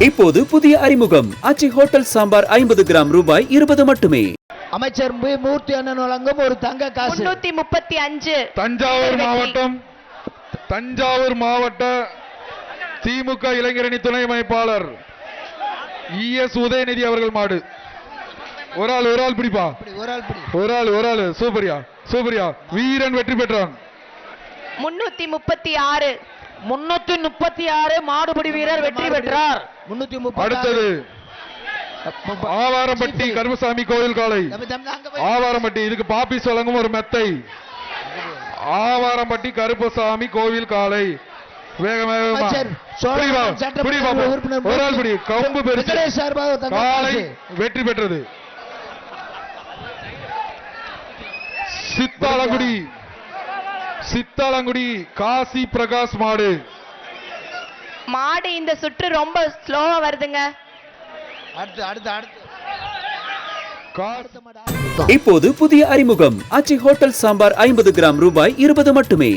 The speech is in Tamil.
இப்போது புதிய அறிமுகம் ஆச்சி ஹோட்டல் சாம்பார் 50 கிராம் ரூபாய் 20 மட்டுமே. அமைச்சர் மூர்த்தி அண்ணன் வழங்கும் ஒரு தங்க காசு 335. தஞ்சாவூர் மாவட்ட திமுக இளைஞரணி துணை அமைப்பாளர் ES உதயநிதி அவர்கள் மாடு. ஒரு ஆள் பிடிப்பா, ஒரு ஆள் சூப்பரியா வீரன் வெற்றி பெற்றான். 336 மாடுபிடி வீரர் வெற்றி பெற்றார். அடுத்தது ஆவாரம்பட்டி கருமசாமி கோயில் காலை. ஆவாரம்பட்டி இதுக்கு பாப்பிஸ் வழங்கும் ஒரு மெத்தை. ஆவாரம்பட்டி கருப்பசாமி கோவில் காலை. வேகமா ஒரு ஆள் பிடி. கம்பு பெருசு காலை வெற்றி பெற்றது. சித்தாலங்குடி காசி பிரகாஷ் மாடு. இந்த சுற்று ரொம்ப ஸ்லோவா வருதுங்க. இப்போது புதிய அறிமுகம் ஆச்சி ஹோட்டல் சாம்பார் 50 கிராம் ரூபாய் 20 மட்டுமே.